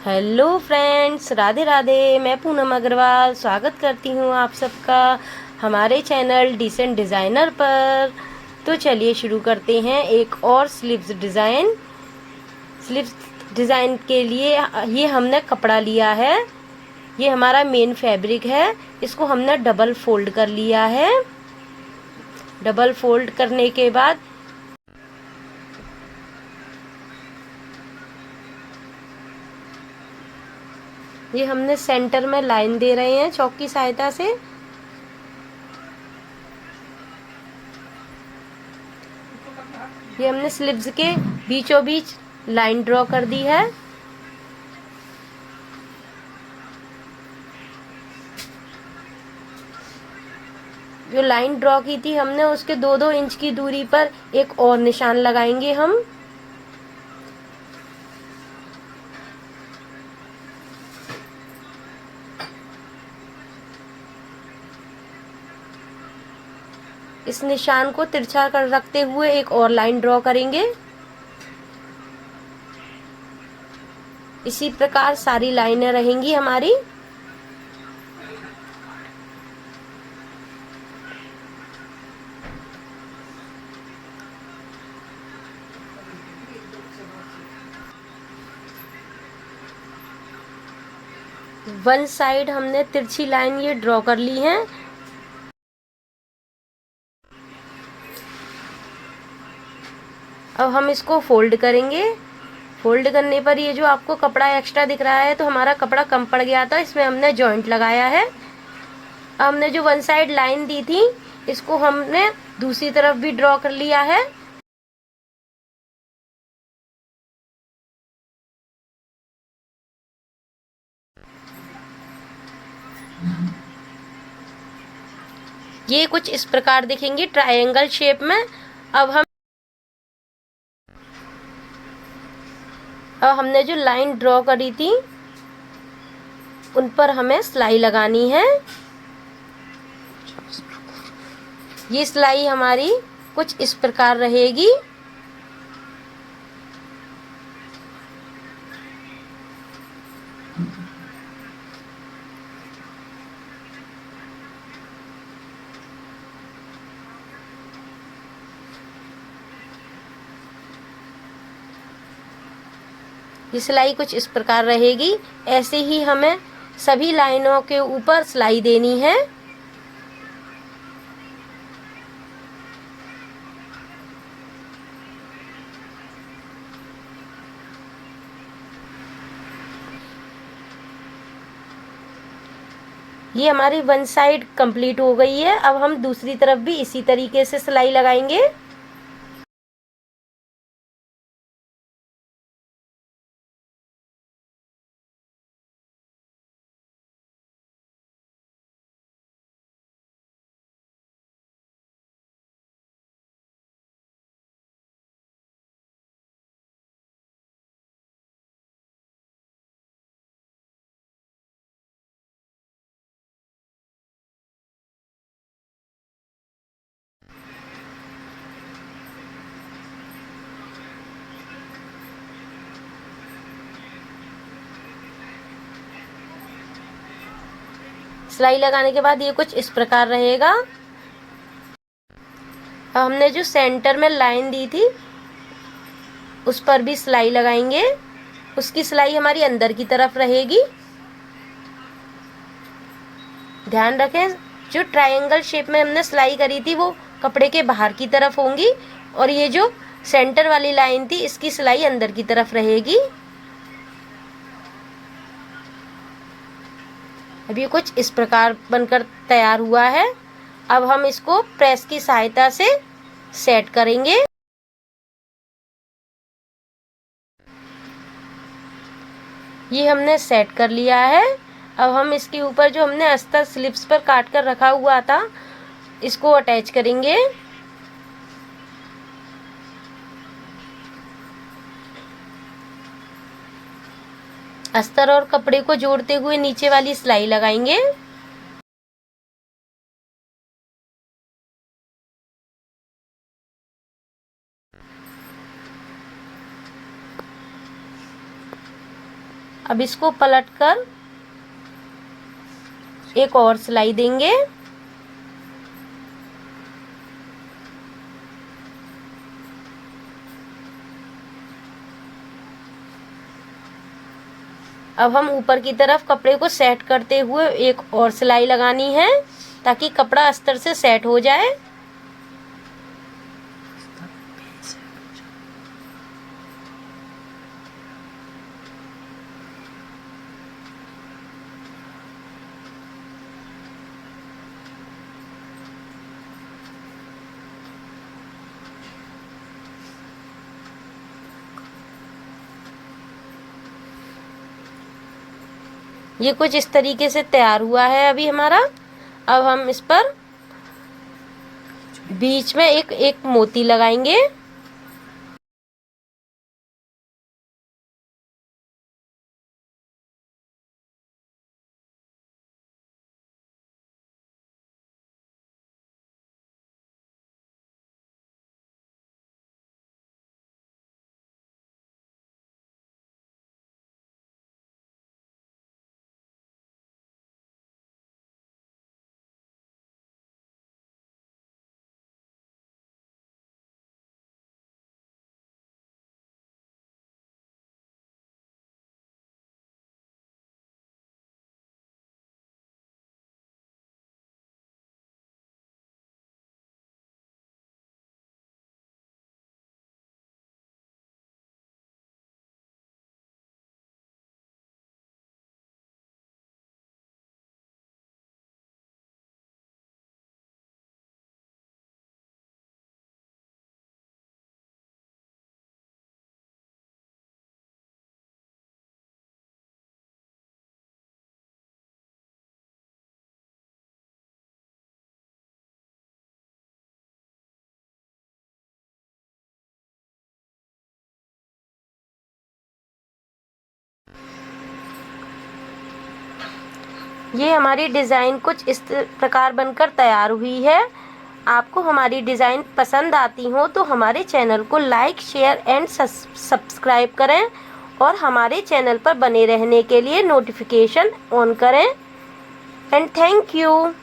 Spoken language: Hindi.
Hello friends, Radhe Radhe. मैं पूनम अग्रवाल स्वागत करती हूँ आप सबका हमारे चैनल डिसेंट डिज़ाइनर पर। तो चलिए शुरू करते हैं एक और स्लीव्स डिज़ाइन। स्लीव्स डिज़ाइन के लिए ये हमने कपड़ा लिया है, ये हमारा मेन फैब्रिक है। इसको हमने डबल फोल्ड कर लिया है। डबल फोल्ड करने के बाद ये हमने सेंटर में लाइन दे रहे हैं चौक की सहायता से। ये हमने स्लीव्स के बीचों बीच लाइन ड्रॉ कर दी है। जो लाइन ड्रॉ की थी हमने, उसके 2-2 इंच की दूरी पर एक और निशान लगाएंगे हम। इस निशान को तिरछा कर रखते हुए एक और लाइन ड्रॉ करेंगे। इसी प्रकार सारी लाइनें रहेंगी हमारी। वन साइड हमने तिरछी लाइन ये ड्रॉ कर ली है। अब हम इसको फोल्ड करेंगे। फोल्ड करने पर ये जो आपको कपड़ा एक्स्ट्रा दिख रहा है, तो हमारा कपड़ा कम पड़ गया था, इसमें हमने जॉइंट लगाया है। हमने जो वन साइड लाइन दी थी, इसको हमने दूसरी तरफ भी ड्रॉ कर लिया है। ये कुछ इस प्रकार दिखेंगे ट्रायंगल शेप में। अब हमने जो लाइन ड्रॉ करी थी, उन पर हमें सिलाई लगानी है। ये सिलाई हमारी कुछ इस प्रकार रहेगी। ये सिलाई कुछ इस प्रकार रहेगी। ऐसे ही हमें सभी लाइनों के ऊपर सिलाई देनी है। ये हमारी वन साइड कंप्लीट हो गई है। अब हम दूसरी तरफ भी इसी तरीके से सिलाई लगाएंगे। सिलाई लगाने के बाद ये कुछ इस प्रकार रहेगा। अब हमने जो सेंटर में लाइन दी थी, उस पर भी सिलाई लगाएंगे। उसकी सिलाई हमारी अंदर की तरफ रहेगी। ध्यान रखें, जो ट्रायंगल शेप में हमने सिलाई करी थी, वो कपड़े के बाहर की तरफ होंगी, और ये जो सेंटर वाली लाइन थी, इसकी सिलाई अंदर की तरफ रहेगी। अब ये कुछ इस प्रकार बनकर तैयार हुआ है। अब हम इसको प्रेस की सहायता से सेट करेंगे। ये हमने सेट कर लिया है। अब हम इसके ऊपर जो हमने अस्तर स्लिप्स पर काट कर रखा हुआ था, इसको अटैच करेंगे। अस्तर और कपड़े को जोड़ते हुए नीचे वाली सिलाई लगाएंगे। अब इसको पलटकर एक और सिलाई देंगे। अब हम ऊपर की तरफ कपड़े को सेट करते हुए एक और सिलाई लगानी है ताकि कपड़ा अस्तर से सेट हो जाए। ये कुछ इस तरीके से तैयार हुआ है अभी हमारा। अब हम इस पर बीच में एक मोती लगाएंगे। ये हमारी डिज़ाइन कुछ इस प्रकार बनकर तैयार हुई है। आपको हमारी डिज़ाइन पसंद आती हो तो हमारे चैनल को लाइक, शेयर एंड सब्सक्राइब करें और हमारे चैनल पर बने रहने के लिए नोटिफिकेशन ऑन करें। And thank you.